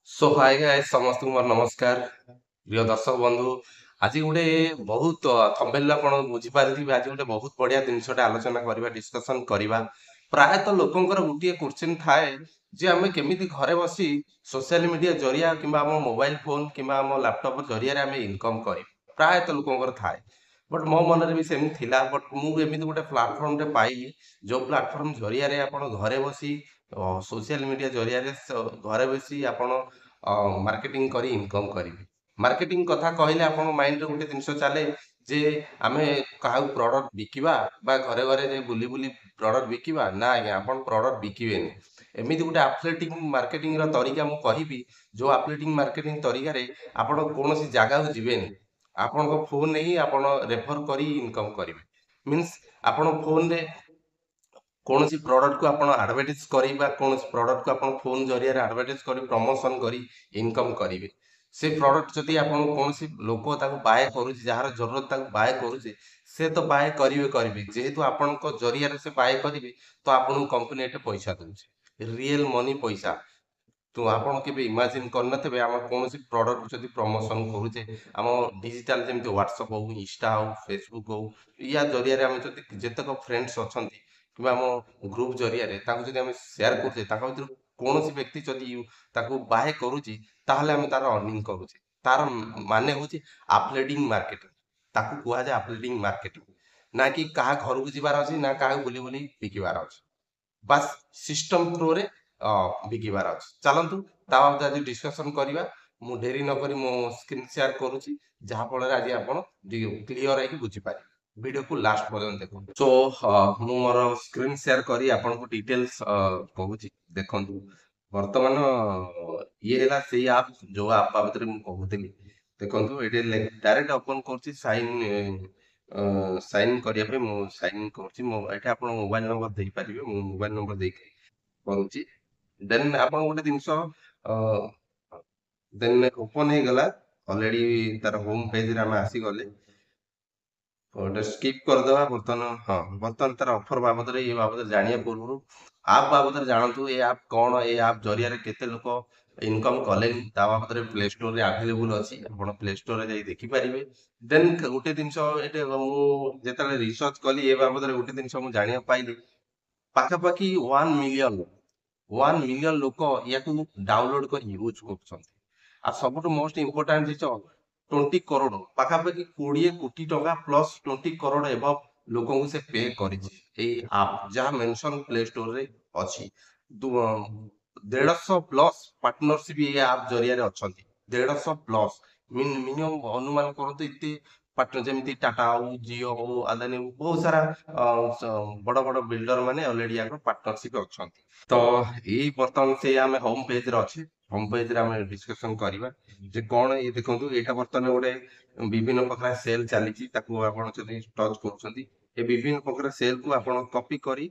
सो hi guys समस्त मोर नमस्कार प्रिय दर्शक बंधु आज गोटे बहुत थंबनेल आपण बुझी पारिथिबे आज गोटे बहुत बढ़िया जिनसटे आलोचना करबा डिस्कशन करबा प्रायतः लोकंकर गुटिए क्वेश्चन थाए जे आमे केमिति घरे बसी सोशल मीडिया जरिया किंबा हम मोबाइल फोन किंबा हम लैपटॉप जरिया रे आमे इनकम करी प्रायतः लोकंकर थाए बट मो मन रे भी सेम थिला बट मु एमिति गोटे प्लेटफॉर्म रे पाइली जो प्लेटफॉर्म जरिया रे आपण घरे बसी सोशल मीडिया जरिया रे घरे बसी आपण मार्केटिंग करी इनकम करिवे मार्केटिंग कथा कहले आपण माइंड रे गोटे जिंस चले जे आमे काहू प्रोडक्ट बिकिबा बा घरे घरे जे बुली बुली प्रोडक्ट बिकिबा ना आज्ञा आपण प्रोडक्ट बिकिबेनी एमिति गोटे एफिलिएटिंग मार्केटिंग रो तरीका मु कहिबी जो एफिलिएटिंग मार्केटिंग तरीका रे आपण कोनोसी जागा को जिबेनी आपण को फोन ही आपण रेफर करी इनकम करिवे मींस आपण फोन रे कौन प्रोडक्ट को आपण एडवर्टाइज करी बा कौन प्रोडक्ट को आपण फोन जरिया एडवर्टाइज करी प्रमोशन करी इनकम करिवे से प्रोडक्ट जदि आपण कौन लोक ताको बाय करूछि जहार जरूरत ताको बाय करूछि से तो बाय करिवे करिवे जेहेतु आपण को जरिया रे से बाय करिवे तो आपण कंपनी एटे पैसा दउछि रियल मनी पैसा तो आपण केबे इमेजिन करनथबे हम कौन प्रोडक्ट जदि प्रमोशन करूचे हम डिजिटल जेमति व्हाट्सएप हो इंस्टा हो फेसबुक हो या जरिया रे हम जदि जेतक फ्रेंड्स अछंती किबा हम ग्रुप जरिया रे ताको जदि हम शेयर करते ताको भितर कौन व्यक्ति जदि ताको बाय करूची ताहले हम तार अर्निंग करूचे तार माने होची अपलेडिंग मार्केटिंग ताको कुआ जाय अपलेडिंग मार्केटिंग ना कि कहा घर को जिबार अछि ना कहा बुली बुली बिकिबार अछि बास सिस्टम थ्रू रे बिकिबार अछि चलंतु ता बाबत आज डिस्कशन करिवा मु ढेरी न करी मो स्क्रीन शेयर करूची जहा फल रे आज आपण क्लियर है कि बुझी पारे वीडियो को लास्ट पर्यंत देखो सो मु मोर स्क्रीन शेयर करी आपण को डिटेल्स कहूची देखंतु वर्तमान ये हैला सेही ऐप जो ऐप बाबत रे मु कहूतली देखंतु एटे डायरेक्ट ओपन करची साइन करिया पे मु साइन करची मो एटा आपण मोबाइल नंबर देई परिबे मु मोबाइल नंबर देई करूची देन आपण गोटे जिंस देन ओपन हे गला ऑलरेडी तार होम पेज रे हम आसी गले गोटे स्किप करदे बर्तमान हाँ बर्तमान तार ऑफर बाबद ये बाबद जानिया पूर्व आप बाबद जानतु ये आप कौन ये आप जरिया रे केते लोक इनकम कले ता बाबद प्ले स्टोर रे अवेलेबल अछि आपण प्ले स्टोर रे जाई देखि परिबे देन गोटे जिंस एटे मु जेतले रिसर्च कली ये बाबद गोटे जिंस मु जानिया पाइली पाखा पाखी 1 मिलियन लोक याकू डाउनलोड कर यूज करछन आ सबटु मोस्ट इंपोर्टेंट जिस 20 करोड़ पाखापाखि 20 कोटी टका प्लस 20 करोड़ एबव लोकों को से पे करिछि ए आप जहां मेंशन प्ले स्टोर रे अछि 150 प्लस पार्टनरशिप ये आप जरिया रे अछंती 150 प्लस मिनिमम अनुमान करते इते पार्टनर जेमिति टाटा हो जियो हो अदानी हो बहुत सारा बड़ बड़ बिल्डर माने ऑलरेडी याक पार्टनरशिप अछंती तो एई वर्तमान से आमे होम पेज रे अछि होम पेज रे आमे डिस्कशन करिवा जे कोन ये देखंतु एटा वर्तमान गोटे विभिन्न प्रकार सेल चली ताकू आपण जदि टच करूछंती ए विभिन्न प्रकार सेल को आपण कॉपी करी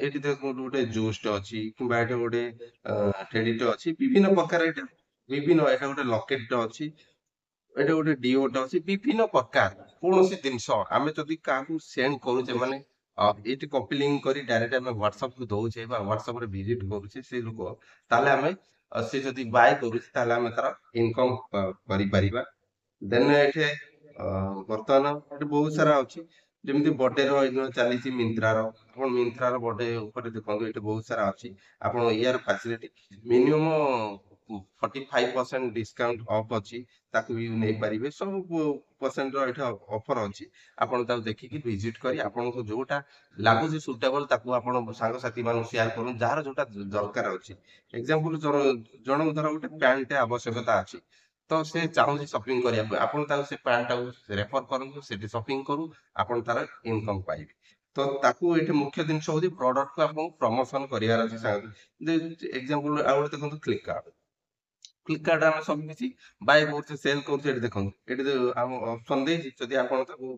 एटी देखो गोटे जूस्ट अछि किबा एटा गोटे क्रेडिट अछि विभिन्न प्रकार एटा विभिन्न एटा गोटे लॉकेट अछि एटा गोटे डिओ अछि विभिन्न प्रकार कोनोसी जिंस आमे जदि काहू सेंड करूचे माने एटी कॉपी लिंक करी डायरेक्ट आमे व्हाट्सएप को दउचे बा व्हाट्सएप रे विजिट करूचे से लोक ताले आमे से जदि बाय करूचे ताले आमे तार इनकम करी परिबा देन एठे वर्तमान एठे बहुत सारा अछि जेमिति बर्थडे रो इन चलीची मिंत्रा रो आपण मिंत्रा रो बर्थडे ऊपर देखंतु एठे बहुत सारा अछि आपण year facility minimum 45% discount of अछि ताकू भी नै परिबे सब परसेंट रो एठे ऑफर अछि आपण ताऊ देखि कि विजिट करी आपण को जोटा लागु जे सुटेबल ताकू आपण संग साथी मान शेयर करन जहार जोटा दरकार अछि एग्जांपल जण धर गोटे पैंट आवश्यकता अछि तो से चाहूँ शॉपिंग करिया आपण ताऊ से पैंट रेफर करन सेठी शॉपिंग करू आपण तार इनकम पाइबे तो ताकू एठे मुख्य जिंस होती प्रोडक्ट को आपण प्रमोशन करियार अछि एग्जांपल आ गोटे देखंतु फ्लिपकार्ट फ्लिपकार्ट आम सब किसी बाय करछे सेल करछे एठी देखंतु एठी हम ऑप्शन देछि जदि आपण ताकू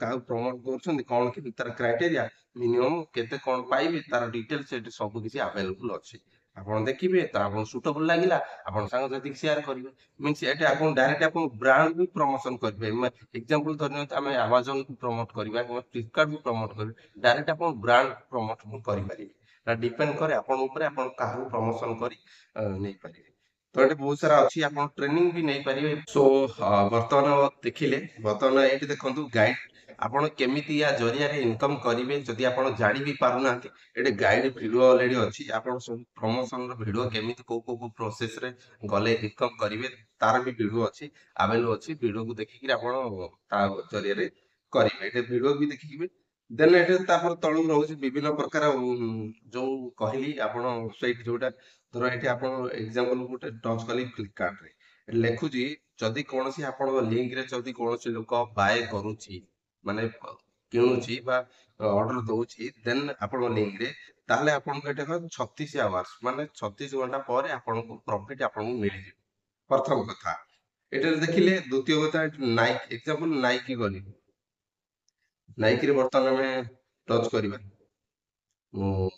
काहू प्रमोट करछन्ती कोन कि तार क्राइटेरिया मिनिमम केते कोन पाइबे तार डिटेल्स एठी सब किसी अवेलेबल अछि आपण देखिबे त आपण सुटेबल लागिला आपण संग जदि शेयर करिवे मींस एठी आपण डायरेक्ट आपण ब्रांड भी प्रमोशन करबे एग्जांपल धरनियत हमें Amazon को प्रमोट करिबा कि फ्लिपकार्ट को प्रमोट करिबे डायरेक्ट आपण ब्रांड प्रमोट करि परिबे ता डिपेंड करे आपण ऊपर आपण काहू प्रमोशन करी नै परिबे ତ ଏଠି ବହୁତ ସାରା ଅଛି, ଆପଣ ଟ୍ରେନିଂ ବି ନେଇପାରିବେ। ସୋ ବର୍ତ୍ତମାନ ଦେଖିଲେ, ବର୍ତ୍ତମାନ ଏଇଠି ଦେଖନ୍ତୁ ଗାଇଡ, ଆପଣ କେମିତି ୟା ଜରିଆରେ ଇନକମ୍ କରିବେ ଯଦି ଆପଣ ଜାଣି ବି ପାରୁନାହାନ୍ତି, ଏଠି ଗାଇଡ ଭିଡିଓ ଅଲରେଡି ଅଛି। ଆପଣ ସବୁ ପ୍ରମୋସନର ଭିଡିଓ କେମିତି କୋଉ ପ୍ରୋସେସରେ ଗଲେ ଇନକମ୍ କରିବେ ତାର ବି ଭିଡିଓ ଅଛି, ଆଭେଲେବଲ ଅଛି। ଭିଡିଓକୁ ଦେଖିକି ଆପଣ ତା ଜରିଆରେ କରିବେ, ଏଠି ଭିଡିଓ ବି ଦେଖିବେ। ଦେନ୍ ଏଠି ତାପରେ ତଳକୁ ରହୁଛି ବିଭିନ୍ନ ପ୍ରକାର ଯୋଉ କହିଲି ଆପଣ ସେଇଠି ଯୋଉଟା, ଧର ଏଠି ଆପଣ ଏକ୍ସାମ୍ପଲ ଗୋଟେ ଟଚ୍ କଲି ଫ୍ଲିପକାର୍ଟରେ, ଏଠି ଲେଖୁଛି ଯଦି କୌଣସି ଆପଣଙ୍କ ଲିଙ୍କରେ ଯଦି କୌଣସି ଲୋକ ବାଏ କରୁଛି, ମାନେ କିଣୁଛି ବା ଅର୍ଡର ଦଉଛି ଦେନ୍ ଆପଣଙ୍କ ଲିଙ୍କରେ, ତାହେଲେ ଆପଣଙ୍କୁ ଏଠି 36 ଆୱାର୍ସ ମାନେ 36 ଘଣ୍ଟା ପରେ ଆପଣଙ୍କୁ ପ୍ରଫିଟ ଆପଣଙ୍କୁ ମିଳିଯିବ। ପ୍ରଥମ କଥା ଏଠାରେ ଦେଖିଲେ। ଦ୍ୱିତୀୟ କଥା, ନାଇକି ଏକ୍ସାମ୍ପଲ ନାଇକି ଗଲି, ନାଇକିରେ ବର୍ତ୍ତମାନ ଆମେ ଟଚ୍ କରିବା। ମୁଁ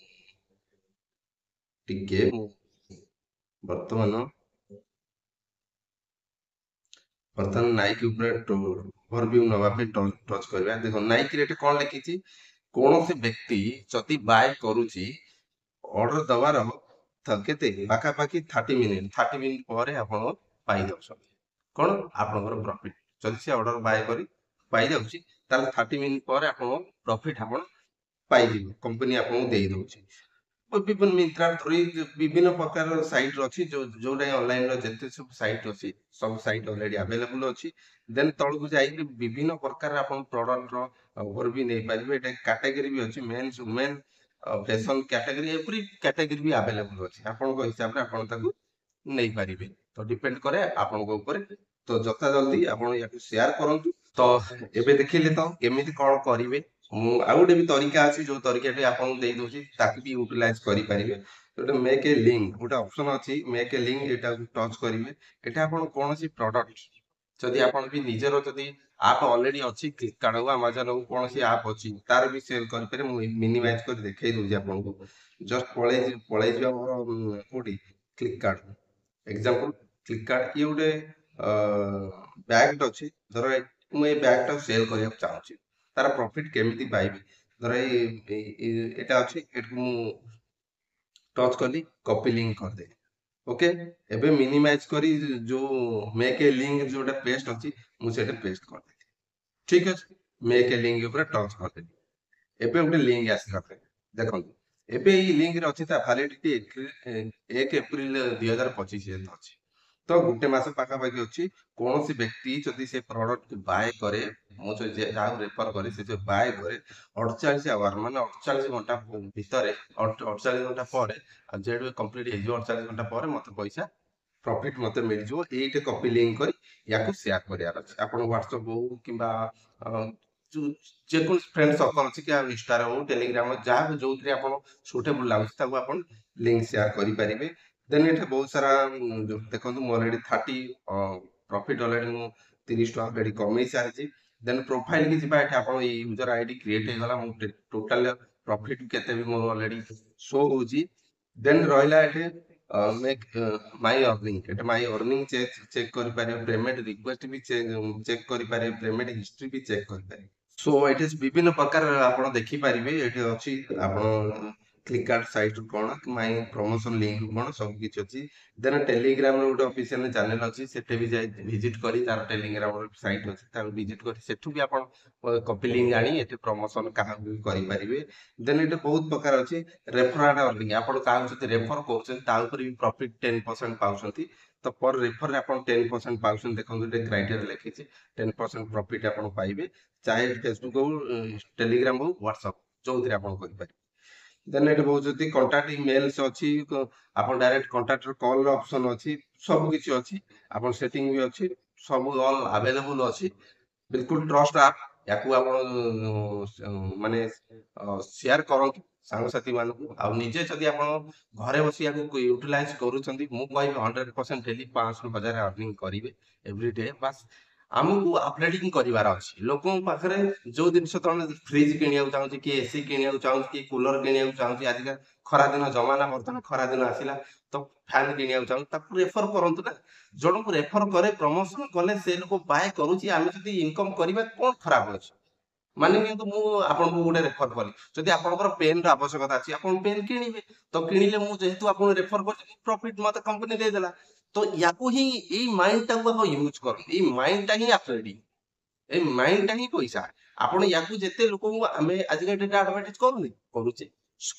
ଟିକେ ବର୍ତ୍ତମାନ ନାଇକି ଉପରେ ଓଭରଭ୍ୟୁ ନବା ପାଇଁ ଟଚ୍ କରିବା। ଦେଖ ନାଇକିରେ ଏଠି କଣ ଲେଖିଛି, କୌଣସି ବ୍ୟକ୍ତି ଯଦି ବାଏ କରୁଛି, ଅର୍ଡର ଦବାର କେତେ ପାଖାପାଖି 30 ମିନିଟ ପରେ ଆପଣ ପାଇଯାଉଛନ୍ତି କଣ ଆପଣଙ୍କର ପ୍ରଫିଟ। ଯଦି ସେ ଅର୍ଡର ବାଏ କରି ପାଇଯାଉଛି, ତାହେଲେ 30 ମିନିଟ ପରେ ଆପଣଙ୍କ ପ୍ରଫିଟ ଆପଣ ପାଇଯିବେ, କମ୍ପାନୀ ଆପଣଙ୍କୁ ଦେଇ ଦଉଛି। ବିଭିନ୍ନ ମିନ୍ତ୍ରା ଧରି ବିଭିନ୍ନ ପ୍ରକାର ସାଇଟ୍ ଅଛି, ଯୋଉଟା ଅନଲାଇନ ର ଯେତେ ସବୁ ସାଇଟ୍ ଅଛି ସବୁ ସାଇଟ୍ ଅଲରେଡି ଆଭେଲେବୁଲ ଅଛି। ଦେନ୍ ତଳକୁ ଯାଇକି ବିଭିନ୍ନ ପ୍ରକାର ଆପଣ ପ୍ରଡକ୍ଟ ର ଓଭରଭ୍ୟୁ ନେଇପାରିବେ। ଏଟା କ୍ୟାଟେଗୋରୀ ବି ଅଛି, men's women fashion category, every category ବି ଆଭେଲେବୁଲ ଅଛି। ଆପଣଙ୍କ ହିସାବରେ ଆପଣ ତାକୁ ନେଇପାରିବେ। ତ ଡିପେଣ୍ଡ କରେ ଆପଣଙ୍କ ଉପରେ। ତ ଯଥା ଜଲ୍ଦି ଆପଣ ୟାକୁ ସେୟାର କରନ୍ତୁ। ତ ଏବେ ଦେଖିଲେ ତ କେମିତି କଣ କରିବେ। ମୁଁ ଆଉ ଗୋଟେ ବି ତରିକା ଅଛି, ଯୋଉ ତରିକାଟି ଆପଣଙ୍କୁ ଦେଇ ଦଉଛି, ତାକୁ ବି ୟୁଟିଲାଇଜ କରିପାରିବେ। ଗୋଟେ ମେକ୍ ଏ ଲିଙ୍କ ଗୋଟେ ଅପସନ ଅଛି, ମେକ୍ ଏ ଲିଙ୍କ, ଏଟାକୁ ଟଚ୍ କରିବେ। ଏଠି ଆପଣ କୌଣସି ପ୍ରଡକ୍ଟ ଯଦି ଆପଣ ବି ନିଜର ଯଦି ଆପ୍ ଅଲରେଡି ଅଛି, ଫ୍ଲିପକାର୍ଟ ହଉ ଆମାଜନ ହଉ କୌଣସି ଆପ୍ ଅଛି, ତାର ବି ସେଲ୍ କରିପାରିବେ। ମୁଁ ମିନିମାଇଜ କରି ଦେଖେଇ ଦଉଛି ଆପଣଙ୍କୁ। ଜଷ୍ଟ ପଳେଇ ଯିବା ଆମର କୋଉଠି ଫ୍ଲିପକାର୍ଟ ଏକ୍ସାମ୍ପଲ। ଫ୍ଲିପକାର୍ଟ ଇଏ ଗୋଟେ ବ୍ୟାଗ୍ ଅଛି, ଧର ମୁଁ ଏଇ ବ୍ୟାଗ୍ ଟାକୁ ସେଲ୍ କରିବାକୁ ଚାହୁଁଛି, ତାର ପ୍ରଫିଟ କେମିତି ପାଇବି। ଧର ଏଇଟା ଅଛି, ଏଠିକୁ ମୁଁ ଟଚ୍ କଲି, କପି ଲିଙ୍କ କରିଦେଲି। ଓକେ, ଏବେ ମିନିମାଇଜ କରି ଯୋଉ ମେକ୍ ଏ ଲିଙ୍କ ଯୋଉଟା ପେଷ୍ଟ ଅଛି, ମୁଁ ସେଇଟା ପେଷ୍ଟ କରିଦେଲି। ଠିକ ଅଛି, ମେକ୍ ଏ ଲିଙ୍କ ଉପରେ ଟଚ୍ କରିଦେଲି। ଏବେ ଗୋଟେ ଲିଙ୍କ ଆସିଲା, ଦେଖନ୍ତୁ ଏବେ ଏଇ ଲିଙ୍କରେ ଅଛି, ତା ଭାଲିଡିଟି 1 ଏପ୍ରିଲ 2025 ଅଛି। ତ ଗୋଟେ ମାସ ପାଖାପାଖି ଅଛି। କୌଣସି ବ୍ୟକ୍ତି ଯଦି ସେ ପ୍ରଡକ୍ଟ ବାଏ କରେ, ମୁଁ ଯାହାକୁ ରେଫର କରେ, ସେ ଯୋଉ ବାଏ କରେ 48 ଆୱାର ମାନେ 48 ଘଣ୍ଟା ଭିତରେ, 48 ଘଣ୍ଟା ପରେ, ଆଉ ଯେହେତୁ କମ୍ପ୍ଲିଟ ହେଇଯିବ 48 ଘଣ୍ଟା ପରେ ମତେ ପଇସା ପ୍ରଫିଟ ମତେ ମିଳିଯିବ। ଏଇଟା କପି ଲିଙ୍କ କରି ୟାକୁ ସେୟାର କରିବାର ଅଛି। ଆପଣ ହ୍ୱାଟ୍ସଆପ ହଉ କିମ୍ବା ଯେକୌଣସି ଫ୍ରେଣ୍ଡ ସର୍କଲ ଅଛି, କି ଇନଷ୍ଟାରେ ହଉ, ଟେଲିଗ୍ରାମ, ଯାହା ଯୋଉଥିରେ ଆପଣ ସୁଟେବୁଲ ଲାଗୁଛି ତାକୁ ଆପଣ ଲିଙ୍କ ସେୟାର କରିପାରିବେ। ଦେନ୍ ଏଠି ବହୁତ ସାରା ଦେଖନ୍ତୁ, ମୁଁ ଅଲରେଡି 30 ପ୍ରଫିଟ ଅଲରେଡି ମୁଁ 30 ଟଙ୍କା ଅଲରେଡି କମେଇ ସାରିଛି। ଦେନ୍ ପ୍ରୋଫାଇଲ କି ଯିବା, ଏଠି ଆପଣ ଏଇ ୟୁଜର ଆଇଡି କ୍ରିଏଟ ହେଇଗଲା, ମୁଁ ଟୋଟାଲ ପ୍ରଫିଟ କେତେ ବି ମୋର ଅଲରେଡି ଶୋ ହଉଛି। ଦେନ୍ ରହିଲା ଏଠି ମେକ୍ ମାଇ ଅର୍ନିଂ, ଏଠି ମାଇ ଅର୍ନିଂ ଚେକ୍ କରିପାରିବେ, ପେମେଣ୍ଟ ରିକ୍ୱେଷ୍ଟ ବି ଚେକ୍ କରିପାରିବେ, ପେମେଣ୍ଟ ହିଷ୍ଟ୍ରି ବି ଚେକ୍ କରିପାରିବେ। ସୋ ଏଠି ବିଭିନ୍ନ ପ୍ରକାର ଆପଣ ଦେଖିପାରିବେ। ଏଠି ଅଛି ଆପଣ ଫ୍ଲିପକାର୍ଟ ସାଇଟ୍ ରୁ କଣ, ମାଇ ପ୍ରମୋସନ ଲିଙ୍କ ରୁ କଣ, ସବୁ କିଛି ଅଛି। ଦେନ୍ ଟେଲିଗ୍ରାମ ର ଗୋଟେ ଅଫିସିଆଲ ଚ୍ୟାନେଲ ଅଛି, ସେଠି ବି ଯାଇ ଭିଜିଟ କରି, ତାର ଟେଲିଗ୍ରାମ ର ସାଇଟ୍ ଅଛି, ତାକୁ ଭିଜିଟ କରି ସେଠୁ ବି ଆପଣ କପି ଲିଙ୍କ ଆଣି ଏଠି ପ୍ରମୋସନ କାହାକୁ ବି କରିପାରିବେ। ଦେନ୍ ଏଠି ବହୁତ ପ୍ରକାର ଅଛି। ରେଫରାଲ ଅର୍ନିଂ, ଆପଣ କାହାକୁ ଯଦି ରେଫର କରୁଛନ୍ତି ତା ଉପରେ ବି ପ୍ରଫିଟ 10% ପାଉଛନ୍ତି। ତ ପର ରେଫରରେ ଆପଣ 10% ପାଉଛନ୍ତି। ଦେଖନ୍ତୁ ଏଠି କ୍ରାଇଟେରିଆ ଲେଖିଛି, 10% ପ୍ରଫିଟ ଆପଣ ପାଇବେ, ଚାहे ଫେସବୁକ୍ ହଉ, ଟେଲିଗ୍ରାମ ହଉ, ହ୍ୱାଟ୍ସଆପ, ଯୋଉଥିରେ ଆପଣ କରିପାରିବେ। ଦେନ୍ ଏଠି ବହୁତ ଯଦି କଣ୍ଟାକ୍ଟ ଇମେଲ୍ସ ଅଛି, ଆପଣ ଡାଇରେକ୍ଟ କଣ୍ଟାକ୍ଟର କଲ୍ ର ଅପସନ ଅଛି, ସବୁ କିଛି ଅଛି। ଆପଣ ସେଟିଂ ବି ଅଛି, ସବୁ ଅଲ୍ ଆଭେଲେବୁଲ ଅଛି। ବିଲକୁଲ ଟ୍ରଷ୍ଟ ଆପ୍। ୟାକୁ ଆପଣ ମାନେ ସେୟାର କରନ୍ତୁ ସାଙ୍ଗସାଥି ମାନଙ୍କୁ। ଆଉ ନିଜେ ଯଦି ଆପଣ ଘରେ ବସି ୟାକୁ ୟୁଟିଲାଇଜ କରୁଛନ୍ତି, ମୁଁ କହିବି 100% ଡେଲି 500-1000 ଅର୍ନିଂ କରିବେ ଏଭ୍ରି ଡେ। ବାସ୍ ଆମକୁ ଅପଗ୍ରେଡିଂ କରିବାର ଅଛି। ଲୋକଙ୍କ ପାଖରେ ଯୋଉ ଜିନିଷ ତମେ ଫ୍ରିଜ କିଣିବାକୁ ଚାହୁଁଛି, କି ଏସି କିଣିବାକୁ ଚାହୁଁଛି, କି କୁଲର କିଣିବାକୁ ଚାହୁଁଛି, ଆଜିକା ଖରା ଦିନ ଜମାନା, ବର୍ତ୍ତମାନ ଖରା ଦିନ ଆସିଲା, ତ ଫ୍ୟାନ କିଣିବାକୁ ଚାହୁଁଛି, ତାକୁ ରେଫର କରନ୍ତୁ ନା। ଜଣଙ୍କୁ ରେଫର କରେ, ପ୍ରମୋସନ କଲେ, ସେ ଲୋକ ବାଏ କରୁଛି, ଆମେ ଯଦି ଇନକମ କରିବା କଣ ଖରାପ ଅଛି। ମାନେ ନିଅନ୍ତୁ ମୁଁ ଆପଣଙ୍କୁ ଗୋଟେ ରେଫର କଲି, ଯଦି ଆପଣଙ୍କର ପେନ୍ ର ଆବଶ୍ୟକତା ଅଛି, ଆପଣ ପେନ୍ କିଣିବେ। ତ କିଣିଲେ, ମୁଁ ଯେହେତୁ ଆପଣଙ୍କୁ ରେଫର କରିଛି, ପ୍ରଫିଟ ମତେ କମ୍ପାନୀ ଦେଇଦେଲା। तो याकू ही एई माइंड टाକୁ ଆପଣ ୟୁଜ କରନ୍ତୁ। ଏଇ ମାଇଣ୍ଡ ଟା ହିଁ ଆଫଲେଟିଂ। ଏଇ ମାଇଣ୍ଡ ଟା ହିଁ ପଇସା। ଆପଣ ୟାକୁ ଯେତେ ଲୋକଙ୍କୁ ଆମେ ଆଜିକା ଡେଟ୍ ଆଡଭର୍ଟାଇଜ କରୁନେ କରୁଛେ।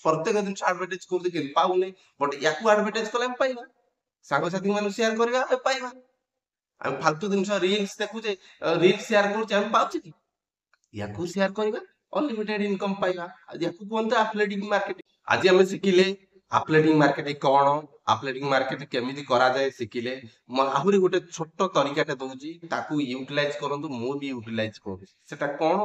ପ୍ରତ୍ୟେକ ଜିନିଷ ଆଡଭର୍ଟାଇଜ କରୁଛେ କିନ୍ତୁ ପାଉନେ। ବଟ୍ ୟାକୁ ଆଡଭର୍ଟାଇଜ କଲେ ଆମେ ପାଇବା। ସାଙ୍ଗସାଥୀ ମାନଙ୍କୁ ସେୟାର କରିବା ଆମେ ପାଇବା। ଆମେ ଫାଲତୁ ଜିନିଷ ରିଲ୍ସ ଦେଖୁଛେ, ରିଲ୍ସ ସେୟାର କରୁଛେ ଆମେ ପାଉଛେ କି? ୟାକୁ ସେୟାର କରିବା, ଅନଲିମିଟେଡ ଇନକମ୍ ପାଇବା। ୟାକୁ କୁହନ୍ତି ଆଫଲେଟିଂ ମାର୍କେଟିଂ। ଆଜି ଆମେ ଶିଖିଲେ ଆଫଲେଟିଂ ମାର୍କେଟିଂ କଣ, ଆଫଲେଟିଂ ମାର୍କେଟିଂ କେମିତି କରାଯାଏ ଶିଖିଲେ। ମୁଁ ଆହୁରି ଗୋଟେ ଛୋଟ ତରିକାଟେ ଦଉଛି, ତାକୁ ୟୁଟିଲାଇଜ କରନ୍ତୁ। ମୁଁ ବି ୟୁଟିଲାଇଜ କରୁଛି। ସେଟା କଣ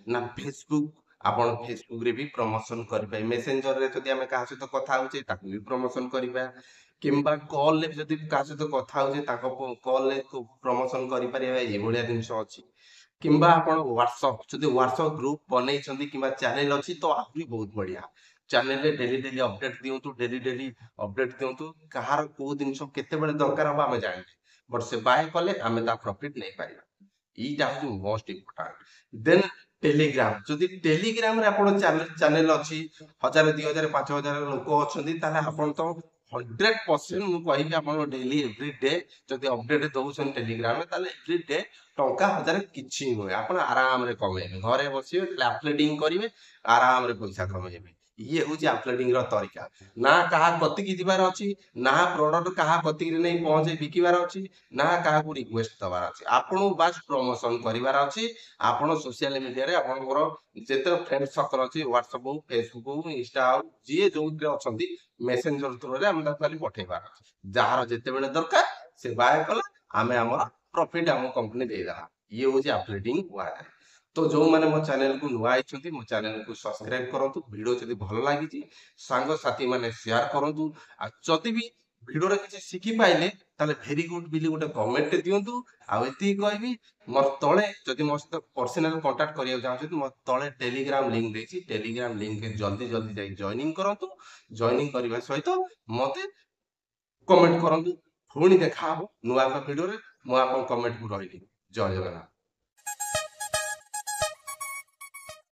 ନା ଫେସବୁକ୍। ଆପଣ ଫେସବୁକ୍ ରେ ବି ପ୍ରମୋସନ କରିପାରିବେ। ମେସେଞ୍ଜର ରେ ଯଦି ଆମେ କାହା ସହିତ କଥା ହଉଛେ ତାକୁ ବି ପ୍ରମୋସନ କରିବା, କିମ୍ବା କଲ୍ ରେ ଯଦି କାହା ସହିତ କଥା ହଉଛେ ତାଙ୍କ କଲ୍ ରେ ପ୍ରମୋସନ କରିପାରିବା। ଏଇଭଳିଆ ଜିନିଷ ଅଛି। କିମ୍ବା ଆପଣ ହ୍ୱାଟ୍ସଆପ, ଯଦି ହ୍ୱାଟ୍ସଆପ ଗ୍ରୁପ ବନେଇଛନ୍ତି କିମ୍ବା ଚ୍ୟାନେଲ ଅଛି ତ ଆହୁରି ବହୁତ ବଢିଆ। ଚ୍ୟାନେଲରେ ଡେଲି ଡେଲି ଅପଡେଟ ଦିଅନ୍ତୁ, ଡେଲି ଡେଲି ଅପଡେଟ ଦିଅନ୍ତୁ। କାହାର କୋଉ ଜିନିଷ କେତେବେଳେ ଦରକାର ହବ ଆମେ ଜାଣିନେ, ବଟ୍ ସେ ବାୟ କଲେ ଆମେ ତା ପ୍ରଫିଟ ନେଇପାରିବା। ଏଇଟା ହଉଛି ମୋଷ୍ଟ ଇମ୍ପୋର୍ଟାଣ୍ଟ। ଦେନ୍ ଟେଲିଗ୍ରାମ, ଯଦି ଟେଲିଗ୍ରାମ ରେ ଆପଣ ଚ୍ୟାନେଲ ଅଛି, 1000 2000 5000 ଲୋକ ଅଛନ୍ତି, ତାହେଲେ ଆପଣ ତ 100% ମୁଁ କହିବି ଆପଣ ଡେଲି ଏଭ୍ରି ଡେ ଯଦି ଅପଡେଟ ଦଉଛନ୍ତି ଟେଲିଗ୍ରାମରେ, ତାହେଲେ ଏଭ୍ରି ଡେ ଟଙ୍କା 1000 କିଛି ନୁହେଁ। ଆପଣ ଆରାମରେ କମେଇବେ। ଘରେ ବସିବେ, ଆଫଲେଟିଂ କରିବେ, ଆରାମରେ ପଇସା କମେଇବେ। ଇଏ ହଉଛି ଆଫଲେଟିଂ ର ତରିକା। ନା କାହା କତିକି ଯିବାର ଅଛି, ନା ପ୍ରଡକ୍ଟ କାହା କତିକି ନେଇ ପହଞ୍ଚେଇ ବିକିବାର ଅଛି, ନା କାହାକୁ ରିକ୍ୱେଷ୍ଟ ଦବାର ଅଛି। ଆପଣଙ୍କୁ ବାସ୍ ପ୍ରମୋସନ କରିବାର ଅଛି। ଆପଣ ସୋସିଆଲ ମିଡିଆରେ ଆପଣଙ୍କର ଯେତେ ଫ୍ରେଣ୍ଡ ସର୍କଲ ଅଛି, ହ୍ୱାଟ୍ସଆପ ହଉ, ଫେସବୁକ୍ ହଉ, ଇନଷ୍ଟା ହଉ, ଯିଏ ଯୋଉଥିରେ ଅଛନ୍ତି, ମେସେଞ୍ଜର ଥ୍ରୁରେ ଆମେ ତାକୁ ଖାଲି ପଠେଇବାର ଅଛି। ଯାହାର ଯେତେବେଳେ ଦରକାର ସେ ବାୟ କଲା, ଆମେ ଆମର ପ୍ରଫିଟ ଆମ କମ୍ପାନୀ ଦେଇଦେଲା। ଇଏ ହଉଛି ଆଫଲେଟିଂ କୁହାଯାଏ। ତ ଯୋଉମାନେ ମୋ ଚ୍ୟାନେଲକୁ ନୂଆ ଆଇଛନ୍ତି, ମୋ ଚ୍ୟାନେଲକୁ ସବସ୍କ୍ରାଇବ କରନ୍ତୁ। ଭିଡିଓ ଯଦି ଭଲ ଲାଗିଛି ସାଙ୍ଗସାଥୀ ମାନେ ସେୟାର କରନ୍ତୁ। ଆଉ ଯଦି ବି ଭିଡିଓରେ କିଛି ଶିଖି ପାଇଲେ ତାହେଲେ ଭେରି ଗୁଡ ବୋଲି ଗୋଟେ କମେଣ୍ଟ ଦିଅନ୍ତୁ। ଆଉ ଏତିକି କହିବି, ମୋର ତଳେ ଯଦି ମୋ ସହିତ ପର୍ସନାଲ କଣ୍ଟାକ୍ଟ କରିବାକୁ ଚାହୁଁଛନ୍ତି, ମୋ ତଳେ ଟେଲିଗ୍ରାମ ଲିଙ୍କ ଦେଇଛି। ଟେଲିଗ୍ରାମ ଲିଙ୍କରେ ଜଲ୍ଦି ଜଲ୍ଦି ଯାଇ ଜଏନିଂ କରନ୍ତୁ। ଜଏନିଂ କରିବା ସହିତ ମତେ କମେଣ୍ଟ କରନ୍ତୁ। ପୁଣି ଦେଖା ହବ ନୂଆ ଏକ ଭିଡିଓରେ। ମୁଁ ଆପଣଙ୍କ କମେଣ୍ଟକୁ ରହିଲି। ଜୟ ଜଗନ୍ନାଥ।